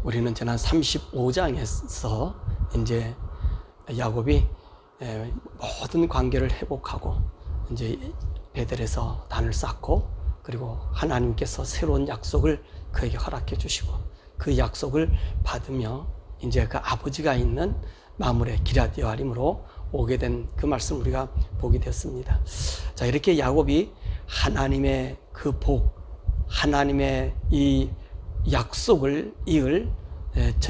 우리는 지난 35장에서 이제 야곱이 모든 관계를 회복하고 이제 베델에서 단을 쌓고, 그리고 하나님께서 새로운 약속을 그에게 허락해 주시고 그 약속을 받으며 이제 그 아버지가 있는 마물의 기럇 여아림으로 오게 된 그 말씀 우리가 보게 되었습니다. 자, 이렇게 야곱이 하나님의 그 복, 하나님의 이 약속을 이을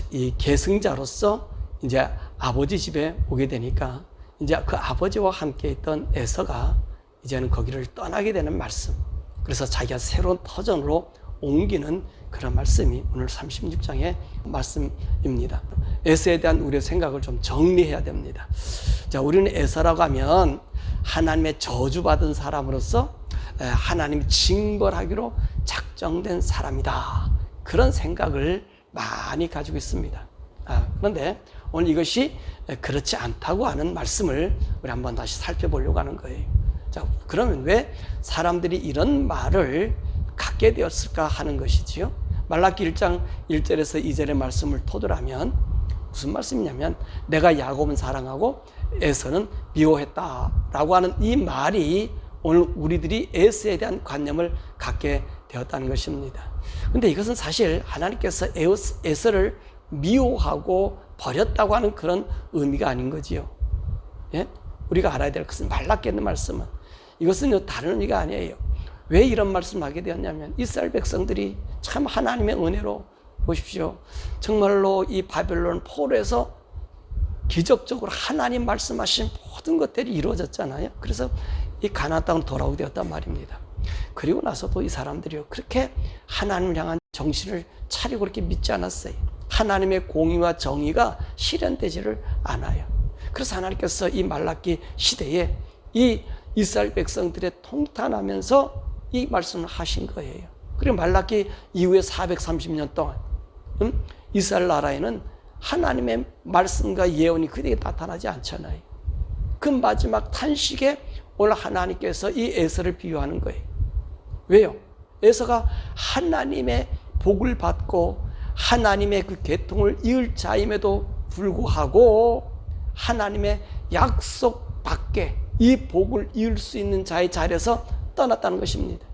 이 계승자로서 이제 아버지 집에 오게 되니까 이제 그 아버지와 함께 있던 에서가 이제는 거기를 떠나게 되는 말씀. 그래서 자기가 새로운 터전으로 옮기는 그런 말씀이 오늘 36장의 말씀입니다. 에서에 대한 우리의 생각을 좀 정리해야 됩니다. 자, 우리는 에서라고 하면 하나님의 저주받은 사람으로서 하나님이 징벌하기로 작정된 사람이다, 그런 생각을 많이 가지고 있습니다. 그런데 오늘 이것이 그렇지 않다고 하는 말씀을 우리 한번 다시 살펴보려고 하는 거예요. 자, 그러면 왜 사람들이 이런 말을 갖게 되었을까 하는 것이지요. 말라기 1장 1절에서 2절의 말씀을 토대하면 무슨 말씀이냐면, 내가 야곱은 사랑하고 에서는 미워했다라고 하는 이 말이 오늘 우리들이 에서에 대한 관념을 갖게 되었다는 것입니다. 그런데 이것은 사실 하나님께서 에서를 미워하고 버렸다고 하는 그런 의미가 아닌 거지요. 예? 우리가 알아야 될 것은 말라기 있는 말씀은 이것은 다른 의미가 아니에요. 왜 이런 말씀을 하게 되었냐면, 이스라엘 백성들이 참 하나님의 은혜로, 보십시오, 정말로 이 바벨론 포로에서 기적적으로 하나님 말씀하신 모든 것들이 이루어졌잖아요. 그래서 이 가나안 땅으로 돌아오게 되었단 말입니다. 그리고 나서도 이 사람들이 그렇게 하나님을 향한 정신을 차리고 그렇게 믿지 않았어요. 하나님의 공의와 정의가 실현되지를 않아요. 그래서 하나님께서 이 말라기 시대에 이 이스라엘 백성들의 통탄하면서 이 말씀을 하신 거예요. 그리고 말라기 이후에 430년 동안 이스라엘 나라에는 하나님의 말씀과 예언이 그대에 나타나지 않잖아요. 그 마지막 탄식에 오늘 하나님께서 이 에서를 비유하는 거예요. 왜요? 에서가 하나님의 복을 받고 하나님의 그 계통을 이을 자임에도 불구하고 하나님의 약속 밖에 이 복을 이을 수 있는 자의 자리에서 떠났다는 것입니다.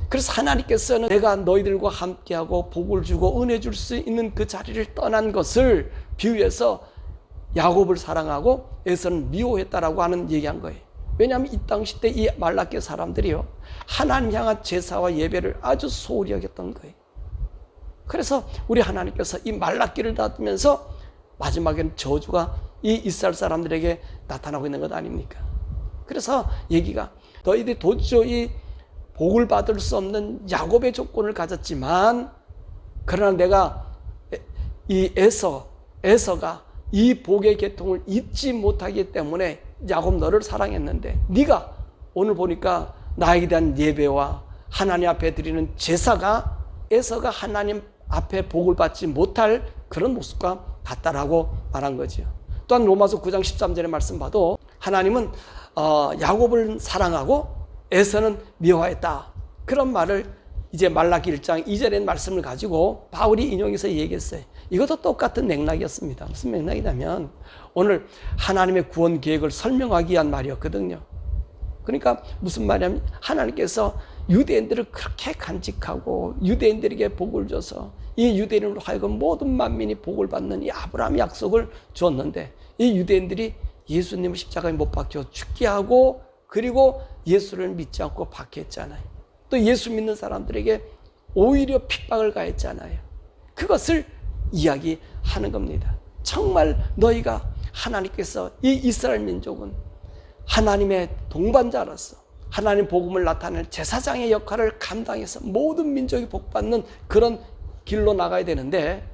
그래서 하나님께서는 내가 너희들과 함께하고 복을 주고 은혜 줄 수 있는 그 자리를 떠난 것을 비유해서 야곱을 사랑하고 에서는 미워했다라고 하는 얘기한 거예요. 왜냐하면 이 당시 때 이 말라기 사람들이요, 하나님 향한 제사와 예배를 아주 소홀히 여겼던 거예요. 그래서 우리 하나님께서 이 말라기를 닫으면서 마지막에는 저주가 이 이스라엘 사람들에게 나타나고 있는 것 아닙니까? 그래서 얘기가, 너희들이 도저히 복을 받을 수 없는 야곱의 조건을 가졌지만, 그러나 내가 이 에서가 이 복의 계통을 잊지 못하기 때문에 야곱 너를 사랑했는데, 네가 오늘 보니까 나에게 대한 예배와 하나님 앞에 드리는 제사가 에서가 하나님 앞에 복을 받지 못할 그런 모습과 같다라고 말한 거죠. 또한 로마서 9장 13절의 말씀 봐도 하나님은 야곱을 사랑하고 에서는 미워했다, 그런 말을 이제 말라기 1장 2절의 말씀을 가지고 바울이 인용해서 얘기했어요. 이것도 똑같은 맥락이었습니다. 무슨 맥락이냐면, 오늘 하나님의 구원 계획을 설명하기 위한 말이었거든요. 그러니까 무슨 말이냐면, 하나님께서 유대인들을 그렇게 간직하고 유대인들에게 복을 줘서 이 유대인으로 하여금 모든 만민이 복을 받는 이 아브라함의 약속을 주었는데, 이 유대인들이 예수님을 십자가에 못 박혀 죽게 하고, 그리고 예수를 믿지 않고 박해했잖아요. 또 예수 믿는 사람들에게 오히려 핍박을 가했잖아요. 그것을 이야기하는 겁니다. 정말 너희가, 하나님께서 이 이스라엘 민족은 하나님의 동반자로서 하나님 복음을 나타낼 제사장의 역할을 감당해서 모든 민족이 복받는 그런 길로 나가야 되는데,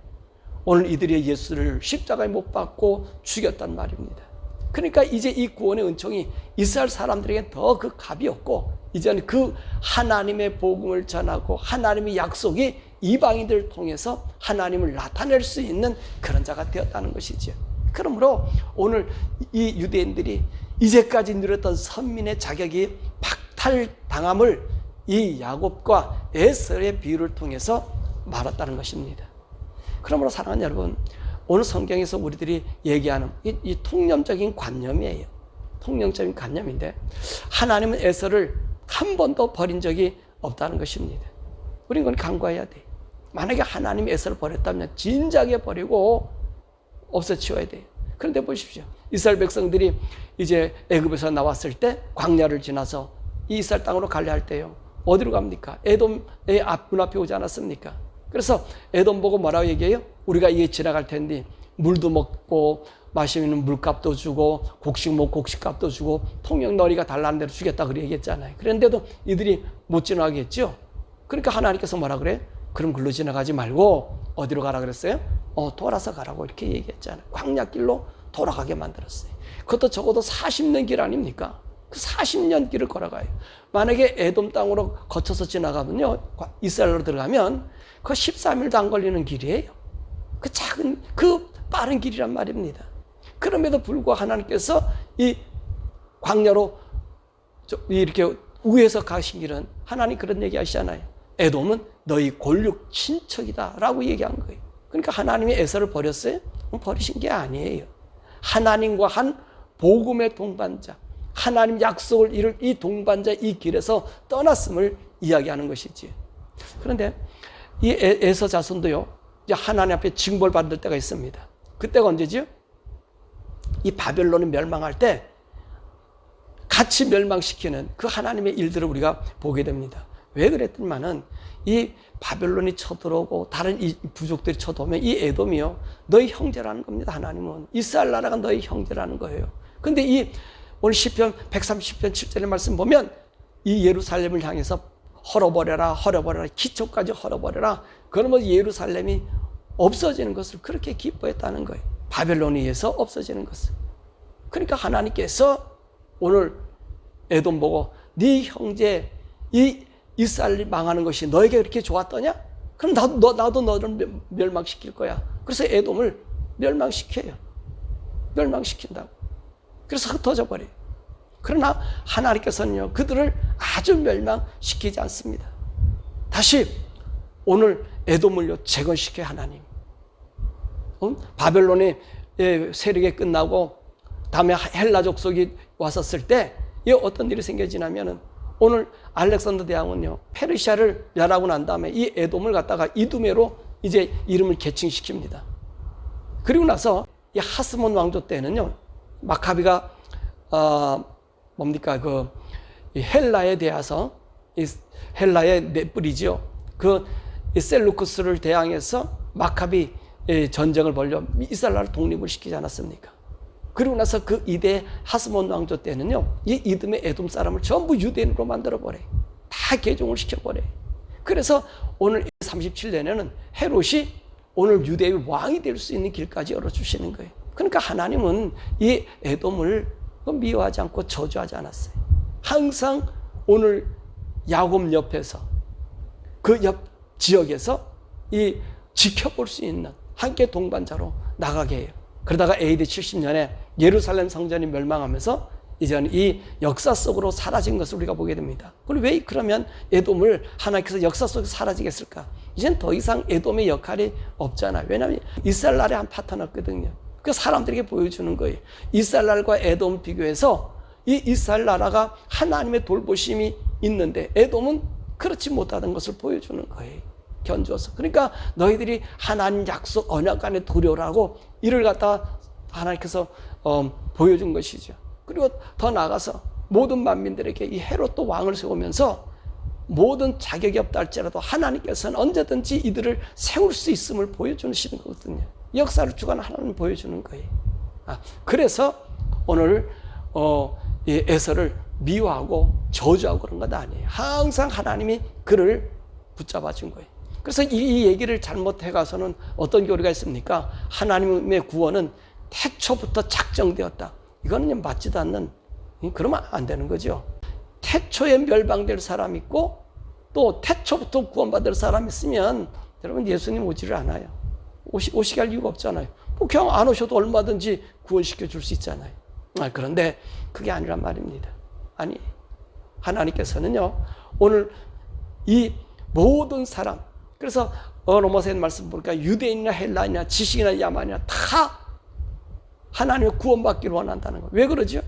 오늘 이들이 예수를 십자가에 못 박고 죽였단 말입니다. 그러니까 이제 이 구원의 은총이 이스라엘 사람들에게 더 그 값이 없고, 이제는 그 하나님의 복음을 전하고 하나님의 약속이 이방인들을 통해서 하나님을 나타낼 수 있는 그런 자가 되었다는 것이죠. 그러므로 오늘 이 유대인들이 이제까지 누렸던 선민의 자격이 박탈당함을 이 야곱과 에서의 비유를 통해서 말했다는 것입니다. 그러므로 사랑하는 여러분, 오늘 성경에서 우리들이 얘기하는 이 통념적인 관념이에요. 통념적인 관념인데, 하나님은 에서를 한 번도 버린 적이 없다는 것입니다. 우리는 그걸 간과해야 돼. 만약에 하나님이 에서를 버렸다면 진작에 버리고 없애치워야 돼요. 그런데 보십시오. 이스라엘 백성들이 이제 애굽에서 나왔을 때 광야를 지나서 이 이스라엘 땅으로 가려 할 때요, 어디로 갑니까? 에돔의 문 앞에 오지 않았습니까? 그래서 에돔 보고 뭐라고 얘기해요? 우리가 이에 지나갈 텐데 물도 먹고 마시면 물값도 주고 곡식 먹고 곡식값도 주고 통영 너리가 달라는 대로 주겠다 그렇게 얘기했잖아요. 그런데도 이들이 못 지나가겠죠. 그러니까 하나님께서 뭐라 그래? 그럼 글로 지나가지 말고 어디로 가라 그랬어요? 돌아서 가라고 이렇게 얘기했잖아요. 광야길로 돌아가게 만들었어요. 그것도 적어도 40년 길 아닙니까? 그 40년 길을 걸어가요. 만약에 에돔 땅으로 거쳐서 지나가면요, 이스라엘로 들어가면 그 13일도 안 걸리는 길이에요. 그 작은, 그 빠른 길이란 말입니다. 그럼에도 불구하고 하나님께서 이 광야로 이렇게 위에서 가신 길은, 하나님 그런 얘기 하시잖아요. 에돔은 너희 골육 친척이다 라고 얘기한 거예요. 그러니까 하나님이 에서를 버렸어요? 버리신 게 아니에요. 하나님과 한 복음의 동반자, 하나님 약속을 이룰 이 동반자, 이 길에서 떠났음을 이야기하는 것이지. 그런데 이 에서 자손도요, 이제 하나님 앞에 징벌 받을 때가 있습니다. 그때가 언제지요? 이 바벨론이 멸망할 때 같이 멸망시키는 그 하나님의 일들을 우리가 보게 됩니다. 왜 그랬더니만은 이 바벨론이 쳐들어오고 다른 이 부족들이 쳐들어오면 이 에돔이요, 너희 형제라는 겁니다. 하나님은 이스라엘 나라가 너희 형제라는 거예요. 근데 이 오늘 시편 130편 7절의 말씀 보면 이 예루살렘을 향해서 헐어버려라, 헐어버려라, 기초까지 헐어버려라. 그러면 예루살렘이 없어지는 것을 그렇게 기뻐했다는 거예요. 바벨론에 의해서 없어지는 것을. 그러니까 하나님께서 오늘 에돔 보고 네 형제 이 이스라엘이 망하는 것이 너에게 그렇게 좋았더냐? 그럼 나도 너를 멸망시킬 거야. 그래서 에돔을 멸망시켜요. 멸망시킨다고. 그래서 흩어져 버려요. 그러나 하나님께서는요, 그들을 아주 멸망시키지 않습니다. 다시 오늘 에돔을요, 재건시켜요, 하나님. 바벨론의 세력이 끝나고 다음에 헬라 족속이 왔었을 때 어떤 일이 생겨지냐면은, 오늘 알렉산더 대왕은요, 페르시아를 멸하고 난 다음에 이 에돔을 갖다가 이두메로 이제 이름을 개칭시킵니다. 그리고 나서 이 하스몬 왕조 때는요, 마카비가 뭡니까, 그 헬라에 대해서, 이 헬라의 넷불이지요, 그 셀루쿠스를 대항해서 마카비 전쟁을 벌여 이스라엘을 독립을 시키지 않았습니까? 그리고 나서 그 이대 하스몬 왕조 때는요, 이 이듬의 에돔 사람을 전부 유대인으로 만들어버려요. 다 개종을 시켜버려요. 그래서 오늘 37년에는 헤롯이 오늘 유대의 왕이 될 수 있는 길까지 열어주시는 거예요. 그러니까 하나님은 이 에돔을 미워하지 않고 저주하지 않았어요. 항상 오늘 야곱 옆에서, 그 옆 지역에서 이 지켜볼 수 있는 함께 동반자로 나가게 해요. 그러다가 AD 70년에 예루살렘 성전이 멸망하면서 이제는 이 역사 속으로 사라진 것을 우리가 보게 됩니다. 그럼 왜 그러면 에돔을 하나님께서 역사 속에서 사라지겠을까? 이젠 더 이상 에돔의 역할이 없잖아요. 왜냐하면 이스라엘 나라의 한 파트너거든요. 그 사람들에게 보여주는 거예요. 이스라엘 나라과 에돔 비교해서 이 이스라엘 나라가 하나님의 돌보심이 있는데 에돔은 그렇지 못하던 것을 보여주는 거예요. 견주어서. 그러니까 너희들이 하나님 약속 언약 안에 두려라고 이를 갖다가 하나님께서 보여준 것이죠. 그리고 더 나아가서 모든 만민들에게 이 헤롯도 왕을 세우면서 모든 자격이 없다 할지라도 하나님께서는 언제든지 이들을 세울 수 있음을 보여주시는 거거든요. 역사를 주관하는 하나님을 보여주는 거예요. 그래서 오늘 이 에서를 미워하고 저주하고 그런 건 아니에요. 항상 하나님이 그를 붙잡아 준 거예요. 그래서 이 얘기를 잘못해 가서는 어떤 교리가 있습니까? 하나님의 구원은 태초부터 작정되었다. 이거는 맞지도 않는, 그러면 안 되는 거죠. 태초에 멸망될 사람이 있고 또 태초부터 구원받을 사람이 있으면 여러분 예수님 오지를 않아요. 오시게 할 이유가 없잖아요. 뭐 그냥 안 오셔도 얼마든지 구원시켜 줄 수 있잖아요. 그런데 그게 아니란 말입니다. 아니, 하나님께서는요, 오늘 이 모든 사람, 그래서 로마서의 말씀 보니까 유대인이나 헬라인이나 지식이나 야만이나 다 하나님의 구원받기를 원한다는 거예요. 왜 그러죠?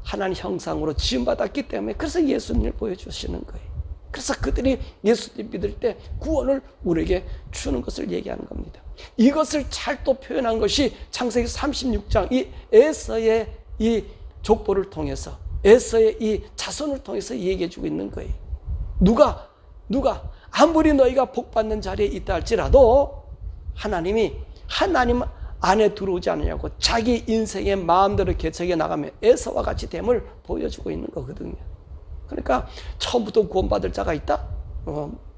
하나님 형상으로 지음받았기 때문에. 그래서 예수님을 보여주시는 거예요. 그래서 그들이 예수님 믿을 때 구원을 우리에게 주는 것을 얘기하는 겁니다. 이것을 잘 또 표현한 것이 창세기 36장 이 에서의 이 족보를 통해서, 에서의 이 자손을 통해서 얘기해 주고 있는 거예요. 누가 아무리 너희가 복받는 자리에 있다 할지라도 하나님 안에 들어오지 않느냐고 자기 인생의 마음대로 개척해 나가면 에서와 같이 됨을 보여주고 있는 거거든요. 그러니까 처음부터 구원받을 자가 있다,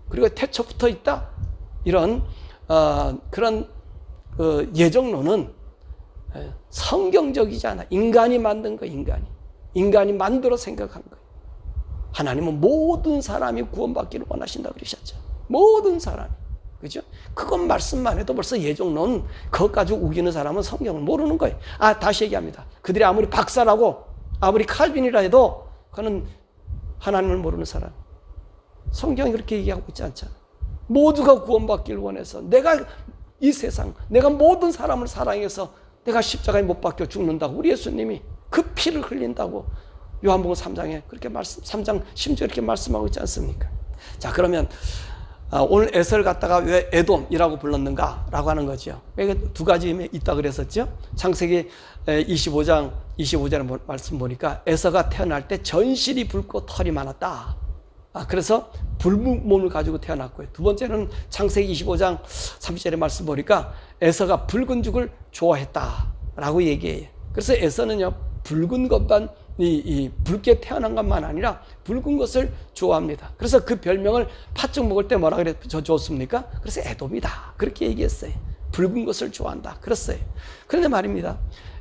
그리고 태초부터 있다, 이런 그런 예정론은 성경적이지 않아. 인간이 만든 거, 인간이 만들어 생각한 거예요. 하나님은 모든 사람이 구원받기를 원하신다 그러셨죠. 모든 사람이. 그죠? 그것 말씀만 해도 벌써 예정론, 그것 가지고 우기는 사람은 성경을 모르는 거예요. 다시 얘기합니다. 그들이 아무리 박사라고, 아무리 칼빈이라 해도 그는 하나님을 모르는 사람. 성경이 그렇게 얘기하고 있지 않잖아. 모두가 구원받기를 원해서 내가 이 세상, 내가 모든 사람을 사랑해서 내가 십자가에 못 박혀 죽는다고 우리 예수님이 그 피를 흘린다고 요한복음 3장에 그렇게 3장 심지어 이렇게 말씀하고 있지 않습니까? 자, 그러면 오늘 에서를 갖다가 왜 에돔이라고 불렀는가라고 하는 거죠. 왜 두 가지 있다 그랬었죠? 창세기 25장 말씀 보니까 에서가 태어날 때 전실이 붉고 털이 많았다. 그래서 붉은 몸을 가지고 태어났고요. 두 번째는 창세기 25장 30절의 말씀 보니까 에서가 붉은 죽을 좋아했다라고 얘기해요. 그래서 에서는요, 붉은 것만 붉게 태어난 것만 아니라 붉은 것을 좋아합니다. 그래서 그 별명을 팥죽 먹을 때 뭐라 줬습니까? 그래서 에돔이다. 그렇게 얘기했어요. 붉은 것을 좋아한다. 그랬어요. 그런데 말입니다.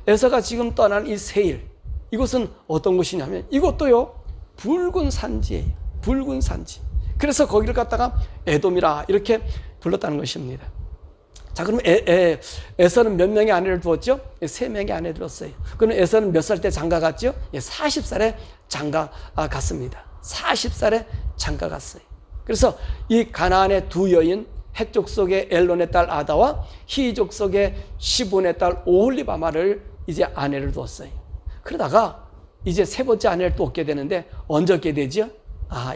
에서가 지금 떠난 이 세일, 이곳은 어떤 곳이냐면 이것도요, 붉은 산지예요. 붉은 산지. 그래서 거기를 갖다가 에돔이라 이렇게 불렀다는 것입니다. 자, 그럼 에서는 몇 명의 아내를 두었죠? 3명의 아내 들었어요. 그럼 에서는 몇 살 때 장가 갔죠? 40살에 장가 갔습니다. 40살에 장가 갔어요. 그래서 이 가나안의 두 여인, 헷 족속의 엘론의 딸 아다와 히 족속의 시본의 딸 오홀리바마를 이제 아내를 두었어요. 그러다가 이제 세 번째 아내를 또 얻게 되는데 언제 얻게 되죠?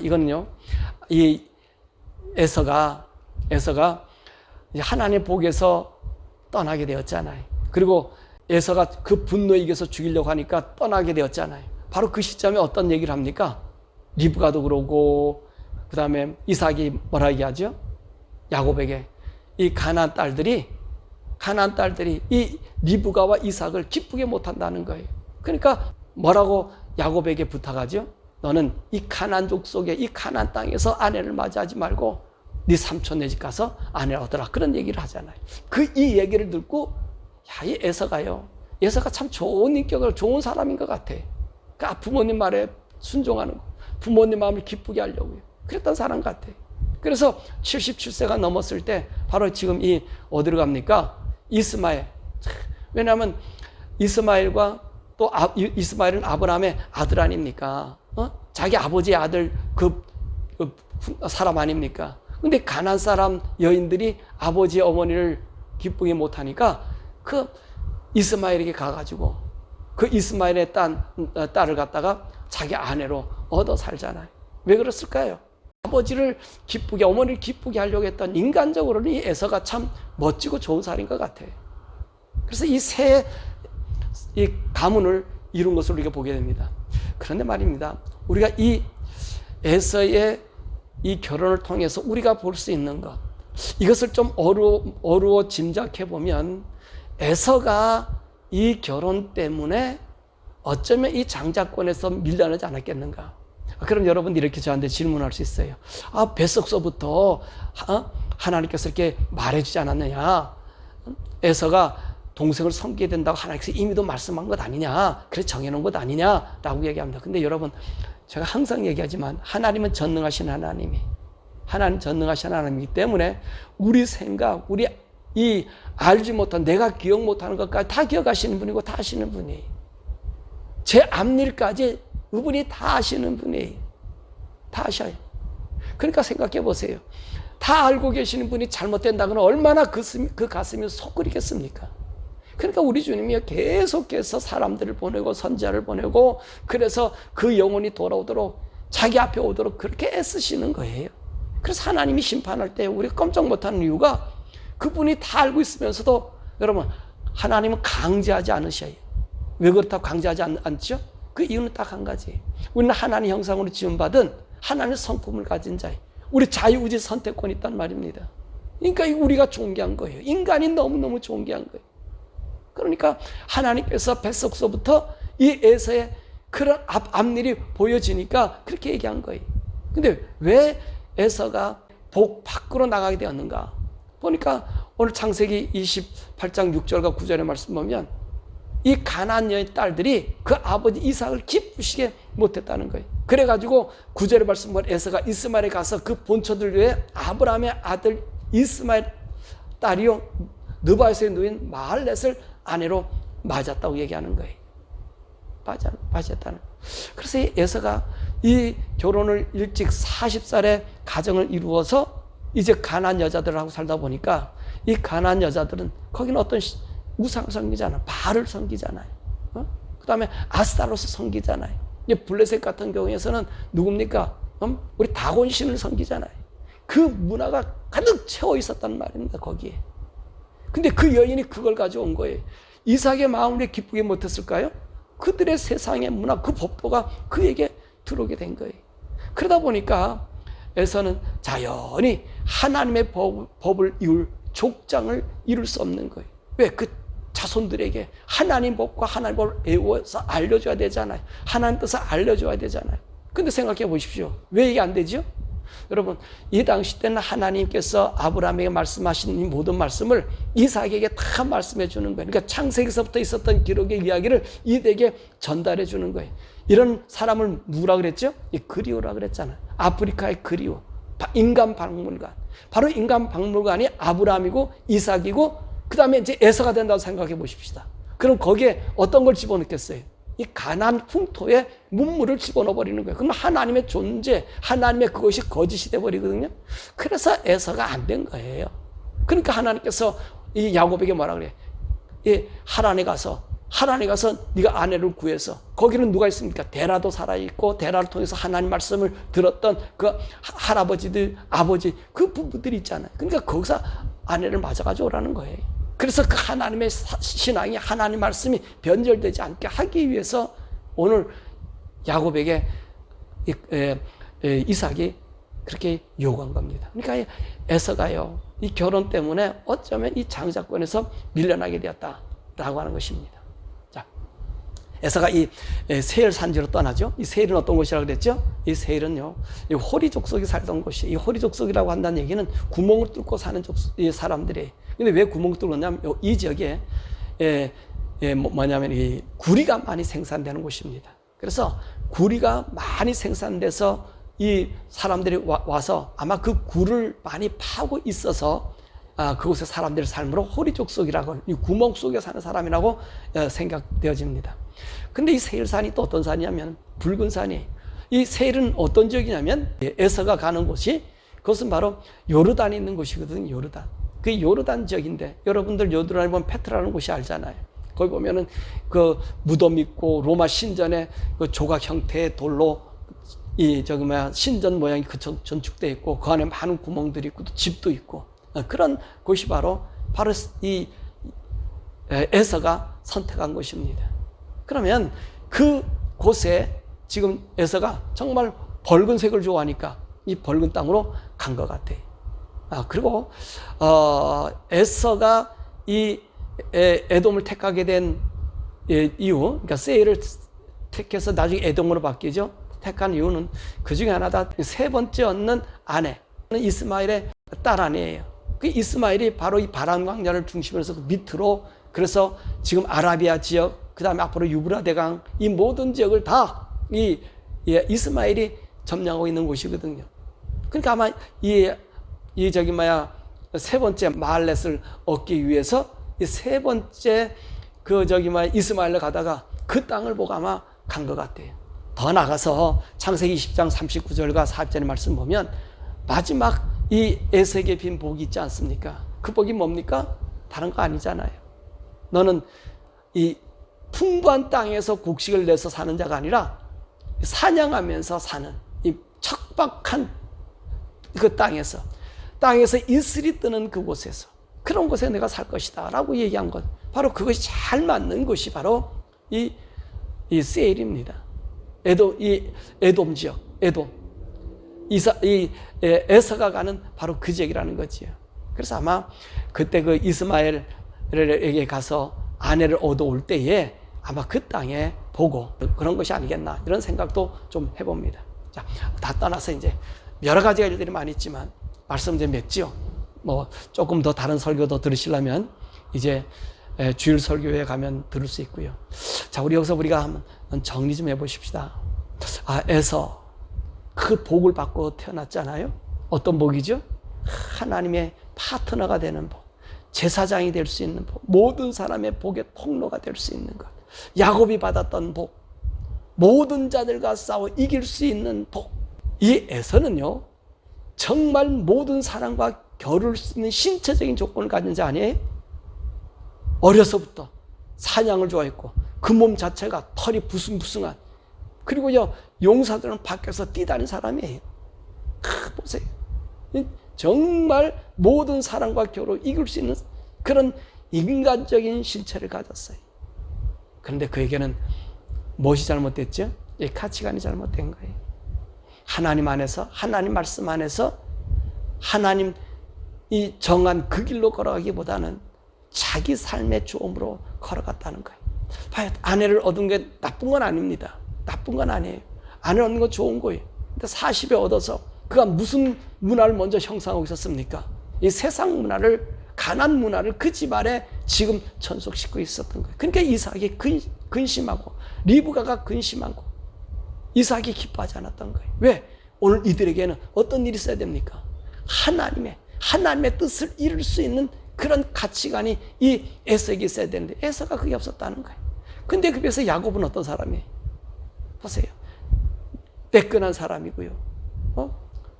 이거는요, 이 에서가 이제 하나님의 복에서 떠나게 되었잖아요. 그리고 에서가 그 분노에 이겨서 죽이려고 하니까 떠나게 되었잖아요. 바로 그 시점에 어떤 얘기를 합니까? 리브가도 그러고, 그 다음에 이삭이 뭐라 얘기하죠? 야곱에게 이 가나안 딸들이 이 리브가와 이삭을 기쁘게 못한다는 거예요. 그러니까 뭐라고 야곱에게 부탁하죠? 너는 이 가나안 족속의 이 가나안 땅에서 아내를 맞이하지 말고 네 삼촌 네 집 가서 아내를 얻어라. 그런 얘기를 하잖아요. 이 얘기를 듣고 이 에서가 참 좋은 인격을, 좋은 사람인 것 같아. 그러니까 부모님 말에 순종하는 거, 부모님 마음을 기쁘게 하려고요. 그랬던 사람 같아. 그래서 77세가 넘었을 때 바로 지금 어디로 갑니까? 이스마엘. 왜냐하면 이스마엘과 또 이스마엘은 아브라함의 아들 아닙니까? 자기 아버지의 아들 그 사람 아닙니까? 근데 가나안 사람 여인들이 아버지 어머니를 기쁘게 못하니까 그 이스마엘에게 가가지고 그 이스마엘의 딸을 갖다가 자기 아내로 얻어 살잖아요. 왜 그랬을까요? 아버지를 기쁘게, 어머니를 기쁘게 하려고 했던, 인간적으로는 이 에서가 참 멋지고 좋은 사람인 것 같아요. 그래서 이 가문을 이룬 것을 우리가 보게 됩니다. 그런데 말입니다, 우리가 이 에서의 이 결혼을 통해서 우리가 볼 수 있는 것, 이것을 좀 어루어 짐작해 보면 에서가 이 결혼 때문에 어쩌면 이 장자권에서 밀려나지 않았겠는가. 그럼 여러분 이렇게 저한테 질문할 수 있어요. 뱃속서부터 하나님께서 이렇게 말해주지 않았느냐, 에서가 동생을 섬기게 된다고 하나님께서 이미도 말씀한 것 아니냐, 그래서 정해놓은 것 아니냐라고 얘기합니다. 근데 여러분, 제가 항상 얘기하지만 하나님은 전능하신 하나님이기 때문에 우리 생각, 우리 이 알지 못한, 내가 기억 못하는 것까지 다 기억하시는 분이고 다 아시는 분이에요. 제 앞일까지 그분이 다 아시는 분이에요. 다 아셔요. 그러니까 생각해 보세요. 다 알고 계시는 분이 잘못된다고는 얼마나 그 가슴이 속끓이겠습니까? 그러니까 우리 주님이 계속해서 사람들을 보내고 선지자를 보내고 그래서 그 영혼이 돌아오도록 자기 앞에 오도록 그렇게 애쓰시는 거예요. 그래서 하나님이 심판할 때 우리가 깜짝 못하는 이유가 그분이 다 알고 있으면서도 여러분 하나님은 강제하지 않으셔요. 왜 그렇다고 강제하지 않죠? 그 이유는 딱 한 가지. 우리는 하나님 형상으로 지음받은 하나님의 성품을 가진 자예요. 우리 자유의지 선택권이 있단 말입니다. 그러니까 우리가 존귀한 거예요. 인간이 너무너무 존귀한 거예요. 그러니까 하나님께서 뱃속서부터 이 에서의 그런 앞일이 보여지니까 그렇게 얘기한 거예요. 근데 왜 에서가 복 밖으로 나가게 되었는가? 보니까 오늘 창세기 28장 6절과 9절의 말씀 보면 이 가나안 여인 딸들이 그 아버지 이삭을 기쁘시게 못했다는 거예요. 그래가지고 9절의 말씀 보면 에서가 이스마엘에 가서 그 본처들 외에 아브라함의 아들 이스마엘 딸이요 느바에서의 누인 마할렛을 아내로 맞았다고 얘기하는 거예요. 맞았다는. 그래서 이 에서가 이 결혼을 일찍 40살에 가정을 이루어서 이제 가나안 여자들하고 살다 보니까 이 가나안 여자들은 거기는 어떤 우상 섬기잖아. 바알을 섬기잖아요. 그 다음에 아스타로스 섬기잖아요. 이제 블레셋 같은 경우에서는 누굽니까? 우리 다곤신을 섬기잖아요. 그 문화가 가득 채워 있었단 말입니다. 거기에. 근데 그 여인이 그걸 가져온 거예요. 이삭의 마음을 기쁘게 못했을까요? 그들의 세상의 문화, 그 법도가 그에게 들어오게 된 거예요. 그러다 보니까 에서는 자연히 하나님의 법을 이룰 족장을 이룰 수 없는 거예요. 왜? 그 자손들에게 하나님 법과 하나님 법을 외워서 알려줘야 되잖아요. 하나님 뜻을 알려줘야 되잖아요. 근데 생각해 보십시오. 왜 이게 안 되죠? 여러분, 이 당시 때는 하나님께서 아브라함에게 말씀하신 이 모든 말씀을 이삭에게 다 말씀해 주는 거예요. 그러니까 창세기서부터 있었던 기록의 이야기를 이삭에게 전달해 주는 거예요. 이런 사람을 누구라 그랬죠? 이 그리오라 그랬잖아요. 아프리카의 그리오. 인간 박물관. 바로 인간 박물관이 아브라함이고 이삭이고 그 다음에 이제 에서가 된다고 생각해 보십시다. 그럼 거기에 어떤 걸 집어넣겠어요? 이 가나안 풍토에 문물을 집어넣어 버리는 거예요. 그럼 하나님의 존재, 하나님의 그것이 거짓이 돼 버리거든요. 그래서 에서가 안 된 거예요. 그러니까 하나님께서 이 야곱에게 뭐라 그래? 이 하란에 가서 네가 아내를 구해서 거기는 누가 있습니까? 데라도 살아 있고 데라를 통해서 하나님 말씀을 들었던 그 할아버지들, 아버지 그 부부들이 있잖아요. 그러니까 거기서 아내를 맞아가지고 오라는 거예요. 그래서 그 하나님의 신앙이 하나님 말씀이 변절되지 않게 하기 위해서 오늘 야곱에게 이삭이 그렇게 요구한 겁니다. 그러니까 에서가요, 이 결혼 때문에 어쩌면 이 장자권에서 밀려나게 되었다라고 하는 것입니다. 자, 에서가 이 세일 산지로 떠나죠. 이 세일은 어떤 곳이라고 그랬죠? 이 세일은요, 이 호리 족속이 살던 곳이에요. 이 호리 족속이라고 한다는 얘기는 구멍을 뚫고 사는 이 사람들이에요. 근데 왜 구멍을 뚫었냐면 이 지역에 뭐냐면 이 구리가 많이 생산되는 곳입니다. 그래서 구리가 많이 생산돼서 이 사람들이 와서 아마 그 굴을 많이 파고 있어서 그곳의 사람들의 삶으로 호리 족속이라고, 이 구멍 속에 사는 사람이라고 생각되어집니다. 근데 이 세일산이 또 어떤 산이냐면 붉은 산이에요. 이 세일은 어떤 지역이냐면 에서가 가는 곳이 그것은 바로 요르단에 있는 곳이거든요. 요르단. 그 요르단 지역인데 여러분들 요르단에 보면 페트라는 곳이 알잖아요. 거기 보면은 그 무덤 있고 로마 신전에 그 조각 형태의 돌로 이 신전 모양이 건축되어 있고 그 안에 많은 구멍들이 있고 또 집도 있고 그런 곳이 바로 이 에서가 선택한 곳입니다. 그러면 그 곳에 지금 에서가 정말 붉은색을 좋아하니까 이 붉은 땅으로 간 것 같아요. 그리고 에서가 이 에돔을 택하게 된 이유, 그러니까 세일을 택해서 나중에 에돔으로 바뀌죠. 택한 이유는 그 중에 하나다. 세 번째 얻는 아내, 이스마엘의 딸 아내예요. 그 이스마엘이 바로 이 바람 광야를 중심으로 해서 그 밑으로, 그래서 지금 아라비아 지역, 그 다음에 앞으로 유브라 대강, 이 모든 지역을 다 이스마엘이 점령하고 있는 곳이거든요. 그러니까 아마 세 번째 마할렛을 얻기 위해서 이 세 번째 이스마엘로 가다가 그 땅을 보고 아마 간 것 같아요. 더 나가서 창세기 20장 39절과 40절의 말씀 보면 마지막 이 에서에게 빈 복이 있지 않습니까? 그 복이 뭡니까? 다른 거 아니잖아요. 너는 이 풍부한 땅에서 곡식을 내서 사는 자가 아니라 사냥하면서 사는 이 척박한 그 땅에서 이슬이 뜨는 그곳에서, 그런 곳에 내가 살 것이다 라고 얘기한 것, 바로 그것이 잘 맞는 곳이 바로 이 세일입니다. 에돔 지역, 에서가 가는 바로 그 지역이라는 거지요. 그래서 아마 그때 그 이스마엘에게 가서 아내를 얻어올 때에 아마 그 땅에 보고 그런 것이 아니겠나, 이런 생각도 좀 해봅니다. 자, 다 떠나서 이제 여러 가지 일들이 많이 있지만 말씀 이제 맺지요. 뭐 조금 더 다른 설교도 들으시려면 이제 주일 설교회 가면 들을 수 있고요. 자, 우리 여기서 우리가 한번 정리 좀 해보십시다. 에서 그 복을 받고 태어났잖아요. 어떤 복이죠? 하나님의 파트너가 되는 복, 제사장이 될 수 있는 복, 모든 사람의 복의 통로가 될 수 있는 것, 야곱이 받았던 복, 모든 자들과 싸워 이길 수 있는 복. 이 에서는요, 정말 모든 사람과 겨룰 수 있는 신체적인 조건을 가진 자 아니에요? 어려서부터 사냥을 좋아했고 그 몸 자체가 털이 부숭부숭한, 그리고요 용사들은 밖에서 뛰다니는 사람이에요. 보세요. 정말 모든 사람과 겨루 이길 수 있는 그런 인간적인 신체를 가졌어요. 그런데 그에게는 무엇이 잘못됐죠? 이 가치관이 잘못된 거예요. 하나님 안에서, 하나님 말씀 안에서 하나님 이 정한 그 길로 걸어가기보다는 자기 삶의 조음으로 걸어갔다는 거예요. 봐요. 아내를 얻은 게 나쁜 건 아닙니다. 나쁜 건 아니에요. 아내를 얻는 건 좋은 거예요. 근데 40에 얻어서 그가 무슨 문화를 먼저 형성하고 있었습니까? 이 세상 문화를, 가난 문화를 그 집안에 지금 전속시키고 있었던 거예요. 그러니까 이삭이 근심하고 리브가가 근심하고 이삭이 기뻐하지 않았던 거예요. 왜? 오늘 이들에게는 어떤 일이 있어야 됩니까? 하나님의 뜻을 이룰 수 있는 그런 가치관이 이 에서에게 있어야 되는데 에서가 그게 없었다는 거예요. 근데 그 비해서 야곱은 어떤 사람이에요? 보세요. 매끈한 사람이고요.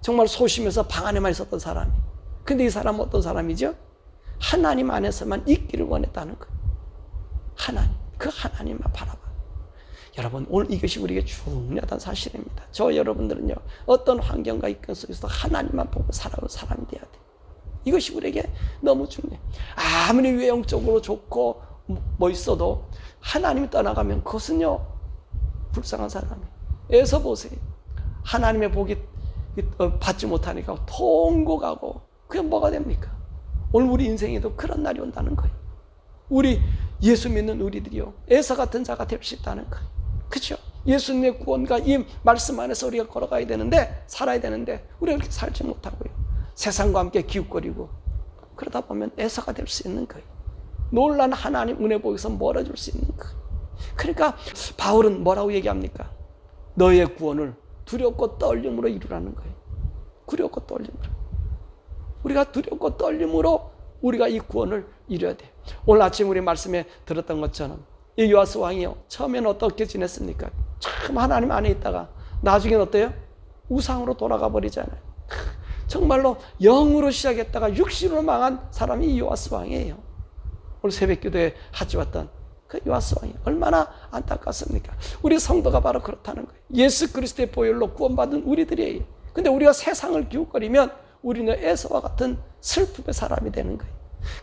정말 소심해서 방 안에만 있었던 사람이. 근데 이 사람은 어떤 사람이죠? 하나님 안에서만 있기를 원했다는 거예요. 그 하나님만 바라봐요. 여러분, 오늘 이것이 우리에게 중요하다는 사실입니다. 저 여러분들은요, 어떤 환경과 이권 속에서 하나님만 보고 살아가는 사람이 돼야 돼요. 이것이 우리에게 너무 중요해요. 아무리 외형적으로 좋고 멋있어도 하나님이 떠나가면 그것은요, 불쌍한 사람이에요. 에서 보세요. 하나님의 복이 받지 못하니까 통곡하고 그게 뭐가 됩니까? 오늘 우리 인생에도 그런 날이 온다는 거예요. 우리 예수 믿는 우리들이요, 에서 같은 자가 될 수 있다는 거예요. 그렇죠? 예수님의 구원과 이 말씀 안에서 우리가 걸어가야 되는데, 살아야 되는데 우리가 그렇게 살지 못하고요, 세상과 함께 기웃거리고 그러다 보면 에서가 될 수 있는 거예요. 놀란 하나님 은혜 복에서 멀어질 수 있는 거예요. 그러니까 바울은 뭐라고 얘기합니까? 너의 구원을 두렵고 떨림으로 이루라는 거예요. 두렵고 떨림으로. 우리가 두렵고 떨림으로 우리가 이 구원을 이뤄야 돼요. 오늘 아침 우리 말씀에 들었던 것처럼 이 요아스 왕이요, 처음에는 어떻게 지냈습니까? 참 하나님 안에 있다가 나중에는 어때요? 우상으로 돌아가 버리잖아요. 정말로 영으로 시작했다가 육신으로 망한 사람이 이 요아스 왕이에요. 오늘 새벽기도에 하지 왔던 그 요아스 왕이 얼마나 안타깝습니까? 우리 성도가 바로 그렇다는 거예요. 예수 그리스도의 보혈로 구원받은 우리들이에요. 근데 우리가 세상을 기웃거리면 우리는 에서와 같은 슬픔의 사람이 되는 거예요.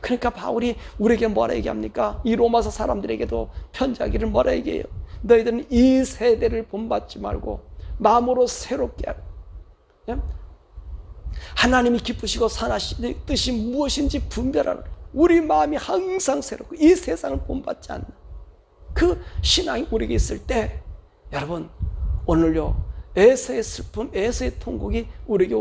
그러니까 바울이 우리에게 뭐라 얘기합니까? 이 로마서 사람들에게도 편지하기를 뭐라 얘기해요? 너희들은 이 세대를 본받지 말고 마음으로 새롭게 하라. 하나님이 기쁘시고 선하신 뜻이 무엇인지 분별하라. 우리 마음이 항상 새롭고 이 세상을 본받지 않는 그 신앙이 우리에게 있을 때, 여러분, 오늘요, 에서의 슬픔, 에서의 통곡이 우리에게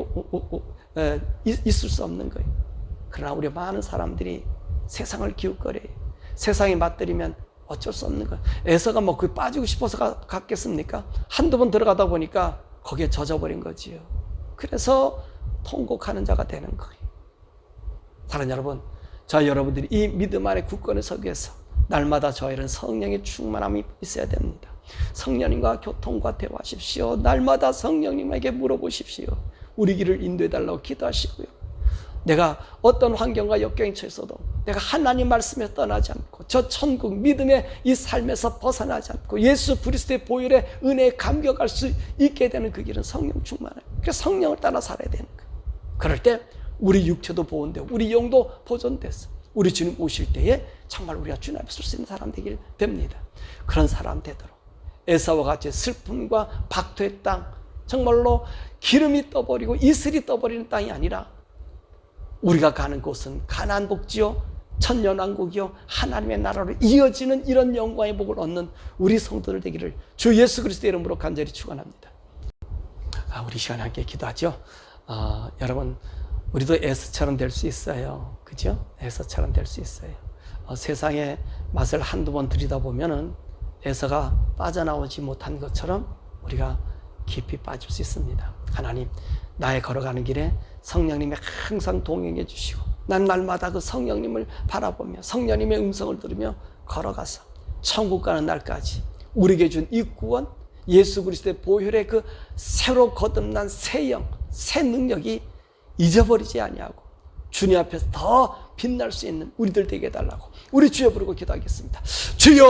있을 수 없는 거예요. 그러나 우리 많은 사람들이 세상을 기웃거려요. 세상에 맞들이면 어쩔 수 없는 거예요. 에서가 뭐 그 빠지고 싶어서 갔겠습니까? 한두 번 들어가다 보니까 거기에 젖어버린 거지요. 그래서 통곡하는 자가 되는 거예요. 사랑하는 여러분, 저 여러분들이 이 믿음 안에 굳건히 서기 위해서 날마다 저희는 성령의 충만함이 있어야 됩니다. 성령님과 교통과 대화하십시오. 날마다 성령님에게 물어보십시오. 우리 길을 인도해달라고 기도하시고요. 내가 어떤 환경과 역경에 처했어도 내가 하나님 말씀에 떠나지 않고 저 천국 믿음의 이 삶에서 벗어나지 않고 예수 그리스도의 보혈의 은혜에 감격할 수 있게 되는 그 길은 성령 충만해요. 그래서 성령을 따라 살아야 되는 거예요. 그럴 때 우리 육체도 보존되고 우리 영도 보존됐어. 우리 주님 오실 때에 정말 우리가 주님 앞에 설 수 있는 사람 되길 됩니다. 그런 사람 되도록 에사와 같이 슬픔과 박토의 땅, 정말로 기름이 떠버리고 이슬이 떠버리는 땅이 아니라 우리가 가는 곳은 가나안 복지요 천년왕국이요 하나님의 나라로 이어지는 이런 영광의 복을 얻는 우리 성도들 되기를 주 예수 그리스도의 이름으로 간절히 축원합니다. 우리 시간에 함께 기도하죠. 여러분 우리도 에서처럼 될 수 있어요. 그죠? 에서처럼 될 수 있어요. 세상의 맛을 한두 번 들이다보면은 에서가 빠져나오지 못한 것처럼 우리가 깊이 빠질 수 있습니다. 하나님, 나의 걸어가는 길에 성령님이 항상 동행해 주시고 난 날마다 그 성령님을 바라보며 성령님의 음성을 들으며 걸어가서 천국 가는 날까지 우리에게 준 이 구원, 예수 그리스도의 보혈의 그 새로 거듭난 새 영, 새 능력이 잊어버리지 아니하고 주님 앞에서 더 빛날 수 있는 우리들 되게 해달라고 우리 주여 부르고 기도하겠습니다. 주여!